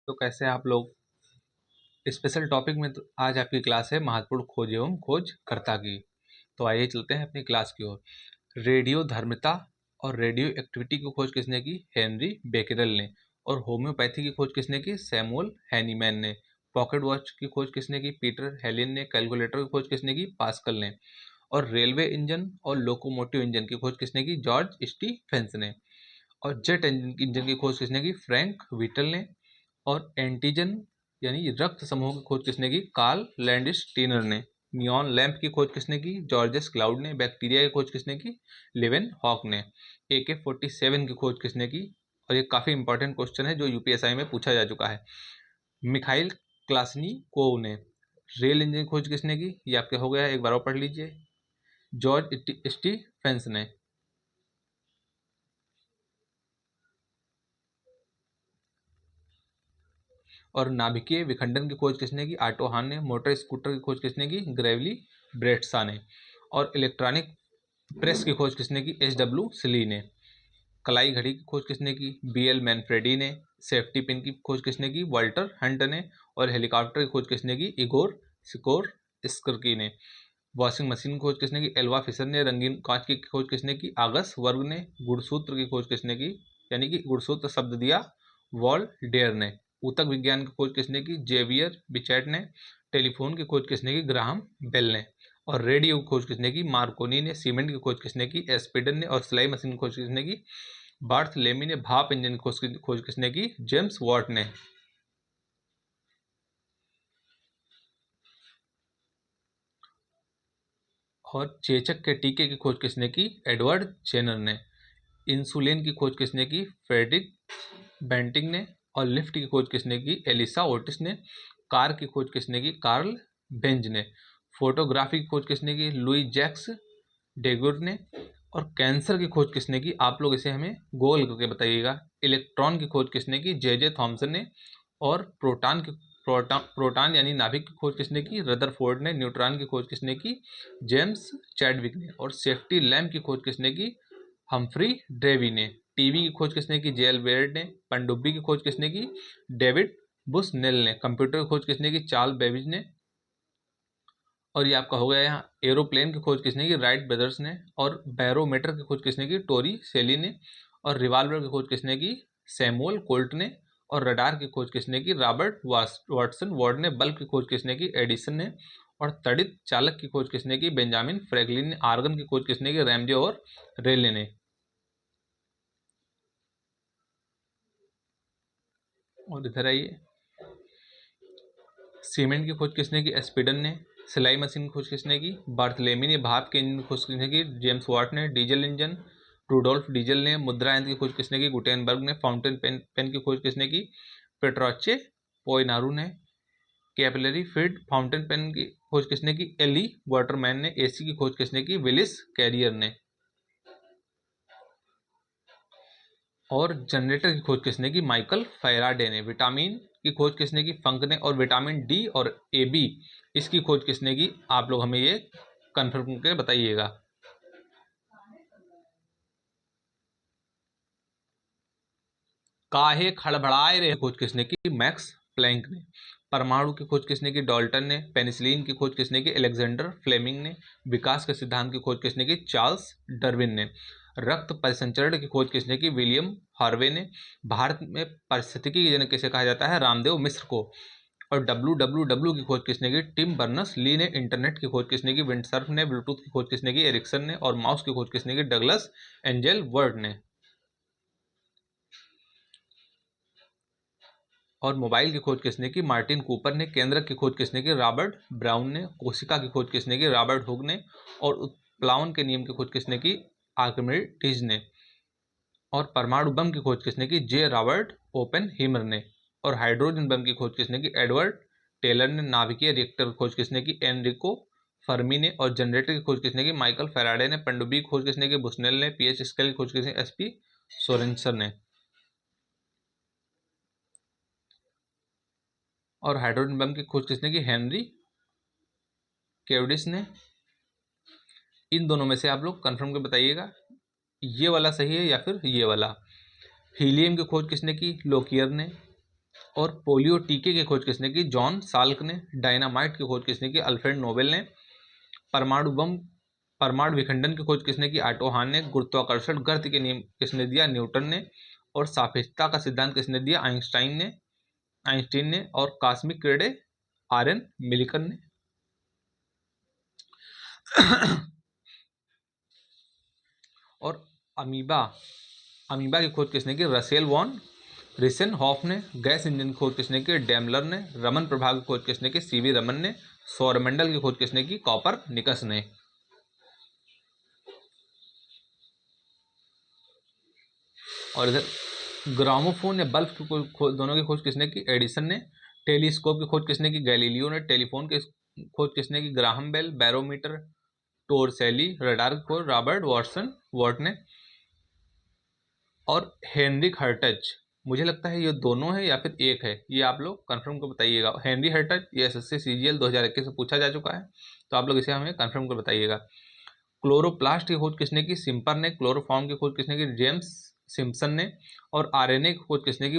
तो कैसे हैं आप लोग। स्पेशल टॉपिक में तो आज आपकी क्लास है महत्वपूर्ण खोज एवं खोजकर्ता की। तो आइए चलते हैं अपनी क्लास की ओर। रेडियो धर्मिता और रेडियो एक्टिविटी की खोज किसने की? हेनरी बेकेरेल ने। और होम्योपैथी की खोज किसने की? सैमुअल हैनीमैन ने। पॉकेट वॉच की खोज किसने की? पीटर हेलियन ने। कैलकुलेटर की खोज किसने की? पास्कल ने। और रेलवे इंजन और लोकोमोटिव इंजन की खोज किसने की? जॉर्ज स्टीफेंस ने। और जेट इंजन की खोज किसने की? फ्रैंक व्हिटल ने। और एंटीजन यानी रक्त समूह की खोज किसने की? कार्ल लैंडस्टीनर ने। नियॉन लैंप की खोज किसने की? जॉर्जेस क्लाउड ने। बैक्टीरिया की खोज किसने की? लेवेन हॉक ने। AK-47 की खोज किसने की? और ये काफी इंपॉर्टेंट क्वेश्चन है जो यूपीएसआई में पूछा जा चुका है। मिखाइल क्लासनिकोव ने। रेल इंजन की खोज किसने की? ये आपके हो गया, एक बार और पढ़ लीजिए। जॉर्ज स्टीफेंस ने। और नाभिकीय विखंडन की खोज किसने की? ऑटो हान ने। मोटर स्कूटर की खोज किसने की? ग्रेवली ब्रेटसा ने। और इलेक्ट्रॉनिक प्रेस की खोज किसने की? HW सिली ने। कलाई घड़ी की खोज किसने की? BL मैनफ्रेडी ने। सेफ्टी पिन की खोज किसने की? वाल्टर हंट ने। और हेलीकॉप्टर की खोज किसने की? इगोर सिकोर स्कर्की ने। वॉशिंग मशीन की खोज किसने की? एल्वा फिशर ने। रंगीन कांच की खोज किसने की? आगस वर्ग ने। गुणसूत्र की खोज किसने की? यानी कि गुणसूत्र शब्द दिया वॉल डेयर ने। ऊतक विज्ञान की खोज किसने की? जेवियर बिचैट ने। टेलीफोन की खोज किसने की? ग्राहम बेल ने। और रेडियो की खोज किसने की? मार्कोनी ने। सीमेंट की खोज किसने की? एस्पिडन ने। और सिलाई मशीन की खोज किसने की? बार्थलेमी ने। भाप इंजन की खोज किसने की? जेम्स वॉट ने। और चेचक के टीके की खोज किसने की? एडवर्ड जेनर ने। इंसुलिन की खोज किसने की? फ्रेडरिक बेंटिंग ने। और लिफ्ट की खोज किसने की? एलिसा ओटिस ने। कार की खोज किसने की? कार्ल बेंज ने। फोटोग्राफी की खोज किसने की? लुई जैक्स डेगुर ने। और कैंसर की खोज किसने की? आप लोग इसे हमें गोल करके बताइएगा। इलेक्ट्रॉन की खोज किसने की? जे थॉमसन ने। और प्रोटॉन यानी नाभिक की खोज किसने की? रदरफोर्ड ने। न्यूट्रॉन की खोज किसने की? जेम्स चैडविक ने। और सेफ्टी लैम्प की खोज किसने की? हम्फ्री ड्रेवी ने। टीवी की खोज किसने की? जेल बेयर्ड ने। पनडुब्बी की खोज किसने की? डेविड बुसनेल ने। कंप्यूटर की खोज किसने की? चार्ल्स बेबेज ने। और ये आपका हो गया यहाँ। एरोप्लेन की खोज किसने की? राइट ब्रदर्स ने। और बैरोमीटर की खोज किसने की? टोरी सेली ने। और रिवाल्वर की खोज किसने की? सैमुअल कोल्ट ने। और रडार की खोज किसने की? रॉबर्ट वाटसन वार्ड ने। बल्ब की खोज किसने की? एडिसन ने। और तड़ित चालक की खोज किसने की? बेंजामिन फ्रैंकलिन ने। आर्गन की खोज किसने की? रैमजे और रेले ने। और इधर आइए। सीमेंट की खोज किसने की? एस्पिडन ने। सिलाई मशीन की खोज किसने की? बार्थलेमी ने। भाप के इंजन की खोज किसने की? जेम्स वाट ने। डीजल इंजन रूडोल्फ डीजल ने। मुद्रा यंत्र की खोज किसने की? गुटेनबर्ग ने। फाउंटेन पेन की खोज किसने की? पेट्रोचे पोइनारू ने। कैपिलरी फीड फाउंटेन पेन की खोज किसने की? एली वाटरमैन ने। AC की खोज किसने की? विलिस कैरियर ने। और जनरेटर की खोज किसने की? माइकल फैराडे ने। विटामिन की खोज किसने की? फंक ने। और विटामिन D और AB इसकी खोज किसने की? आप लोग हमें ये कंफर्म करके बताइएगा। काहे खड़बड़ाए रहे खोज किसने की? मैक्स प्लैंक ने। परमाणु की खोज किसने की? डाल्टन ने। पेनिसिलिन की खोज किसने की? अलेक्जेंडर फ्लेमिंग ने। विकास के सिद्धांत की खोज किसने की? चार्ल्स डार्विन ने। रक्त परिसंचरण की खोज किसने की? विलियम हार्वे ने। भारत में पारिस्थितिकी की जनक किसे कहा जाता है? रामदेव मिश्र को। और WWW की खोज किसने की? टिम बर्नर्स ली ने। इंटरनेट की खोज किसने की? विंडसर्फ ने। ब्लूटूथ की खोज किसने की? एरिक्सन ने। और माउस की खोज किसने की? डगलस एंजल वर्ड ने। और मोबाइल की खोज किसने की? मार्टिन कूपर ने। केंद्रक की खोज किसने की? रॉबर्ट ब्राउन ने। कोशिका की खोज किसने की? रॉबर्ट हुक ने। और उत्प्लावन के नियम की खोज किसने की? आर्किमिडीज ने। और परमाणु बम की खोज किसने की? रॉबर्ट ओपेनहीमर ने। और हाइड्रोजन बम की खोज किसने की? एडवर्ड टेलर ने। नाभिकीय रिएक्टर की खोज किसने की? एनरिको फर्मी ने। और जनरेटर की खोज किसने की? माइकल फैराडे ने। पनडुब्बी की खोज किसने की? बुस्नेल ने। पीएच स्केल की खोज किसने? SP सोरेनसन ने। और हाइड्रोजन बम की खोज किसने की? हेनरी केवडिस ने। इन दोनों में से आप लोग कंफर्म कर बताइएगा ये वाला सही है या फिर ये वाला। हीलियम की खोज किसने की? लोकियर ने। और पोलियो टीके की खोज किसने की? जॉन साल्क ने। डायनामाइट की खोज किसने की? अल्फ्रेड नोबेल ने। परमाणु विखंडन की खोज किसने की? ऑटो हान ने। गुरुत्वाकर्षण गति के नियम किसने दिया? न्यूटन ने। और सापेक्षता का सिद्धांत किसने दिया? आइंस्टाइन ने। और कॉस्मिक किरणें आरएन मिलिकन ने। और अमीबा की खोज किसने की? रसेल वॉन रिसेनहॉफ ने। गैस इंजन की खोज किसने की? डेमलर ने। रमन प्रभाव की खोज किसने की? सीवी रमन ने। सौरमंडल की खोज किसने की? कॉपरनिकस ने। और इधर ग्रामोफोन या बल्ब की दोनों की खोज किसने की? एडिसन ने। टेलीस्कोप की खोज किसने की? गैलीलियो ने। टेलीफोन की खोज किसने की? Graham Bell. Barometer Torricelli. Radar की खोज रॉबर्ट वॉट ने। और हेनरिक हर्टज, मुझे लगता है ये दोनों है या फिर एक है, ये आप लोग कंफर्म कर बताइएगा। हेनरी हर्टज, ये एसएससी सीजीएल 2021 से पूछा जा चुका है, तो आप लोग इसे हमें कंफर्म कर बताइएगा। क्लोरोप्लास्ट की खोज किसने की? सिम्पर ने। क्लोरोफॉर्म की खोज किसने की? जेम्स सिम्पसन ने। और आरएनए की खोज किसने की?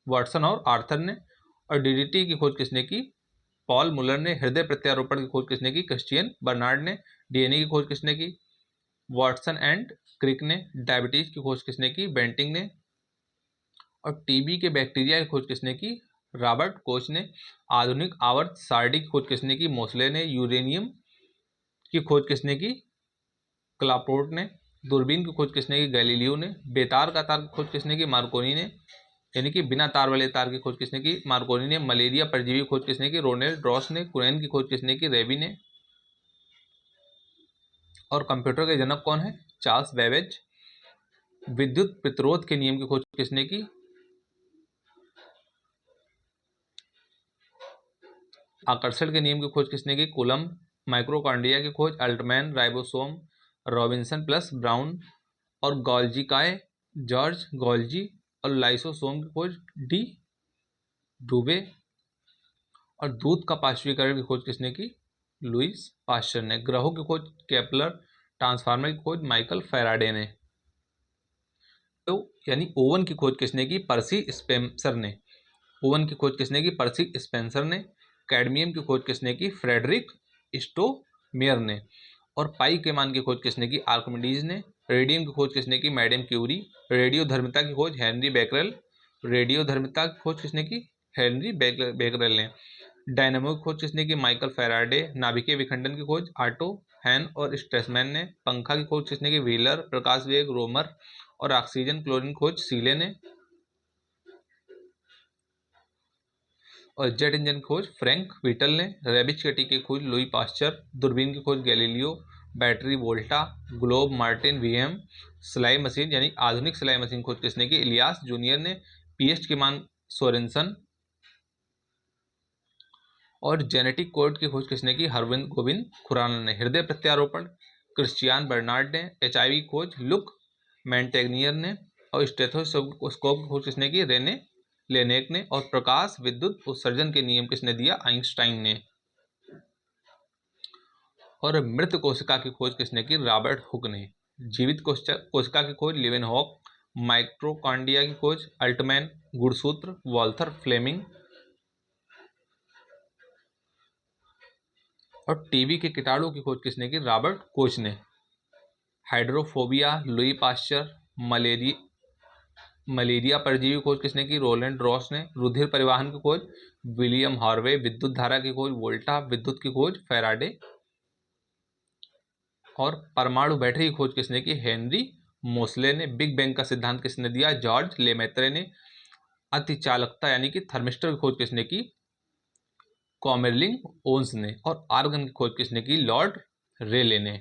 वाटसन और आर्थर ने। और डीडीटी की खोज किसने की? पॉल मुलर ने। हृदय प्रत्यारोपण की खोज किसने की? क्रिश्चियन बर्नार्ड ने। डीएनए की खोज किसने की? वाटसन एंड क्रिक ने। डायबिटीज की खोज किसने की? बेंटिंग ने। और टीबी के बैक्टीरिया की खोज किसने की? रॉबर्ट कोच ने। आधुनिक आवर्त सारणी की खोज किसने की? मोसले ने। यूरेनियम की खोज किसने की? क्लापोर्ट ने। दूरबीन की खोज किसने की? गैलीलियो ने। बेतार का तार की खोज किसने की? मार्कोनी ने। यानी कि बिना तार वाले तार की खोज किसने की? मार्कोनी ने। मलेरिया परजीवी की खोज किसने की? रोनेल्ड रॉस ने। कुरैन की खोज किसने की? रेबी ने। और कंप्यूटर के जनक कौन है? Charles Babbage. विद्युत प्रतिरोध के नियम की खोज किसने की? आकर्षण के नियम की खोज किसने की? कूलम्ब। माइक्रोकांडिया की खोज Altmann. Ribosome Robinson plus Brown. और जॉर्ज गॉल्जी। और लाइसोसोम की खोज डी डूबे। और दूध का पाश्चुरीकरण की खोज किसने की? लुइस पाश्चर ने। ग्रहों की खोज केपलर। ट्रांसफार्मर की खोज माइकल फैराडे ने। तो यानी ओवन की खोज किसने की? पर्सी स्पेंसर ने। ओवन की खोज किसने की? पर्सी स्पेंसर ने। कैडमियम की खोज किसने की? फ्रेडरिक स्टोमेयर ने। और पाई के मान की खोज किसने की? आर्किमिडीज ने। रेडियम की खोज किसने की? Madam Curie. रेडियो धर्मिता की खोज हेनरी बेकरेल। रेडियो धर्मिता की खोज किसने की? हेनरी बेकरेल ने। डायनामो की खोज किसने की? Michael Faraday. नाभिकीय विखंडन की खोज ऑटो हैन और स्ट्रेसमैन ने। पंखा की खोज किसने की? व्हीलर। प्रकाश वेग रोमर। और ऑक्सीजन क्लोरीन खोज सीले ने। और जेट इंजन की खोज फ्रैंक व्हीटल ने। रेबिच के टीके की खोज लुई पास्चर। दूरबीन की खोज Galileo. Battery Volta. Globe Martin वीएम। सिलाई मशीन यानी आधुनिक सिलाई मशीन खोज किसने की? इलियास जूनियर ने। पीएच के मान सोरेनसन। और जेनेटिक कोड की खोज किसने की? हरविंद गोविंद खुराना ने। हृदय प्रत्यारोपण क्रिश्चियन बर्नार्ड ने। एचआईवी खोज लुक मैंटेग्नियर ने। और स्टेथोस्कोप की खोज किसने की? रेने लेनेक ने। और प्रकाश विद्युत उत्सर्जन के नियम किसने दिया? आइंस्टाइन ने। और मृत कोशिका की खोज किसने की? रॉबर्ट हुक ने। जीवित कोशिका की खोज लिवेनहॉक। माइक्रोकांडिया की खोज अल्टमैन। गुणसूत्र वॉल्थर फ्लेमिंग। और टीबी के कीटाणु की खोज किसने की? रॉबर्ट कोच ने। Hydrophobia Louis Pasteur. मलेरिया परजीवी खोज किसने की? रोलैंड रॉस ने। रुधिर परिवहन की खोज विलियम हार्वे। विद्युत धारा की खोज वोल्टा। विद्युत की खोज फैराडे। और परमाणु बैटरी की खोज किसने की? हेनरी मोसले ने। बिग बैंग का सिद्धांत किसने दिया? जॉर्ज लेमेत्रे ने। अतिचालकता यानी कि थर्मिस्टर की खोज किसने की? कॉमेरलिंग ओन्स ने। और आर्गन की खोज किसने की? लॉर्ड रेले ने।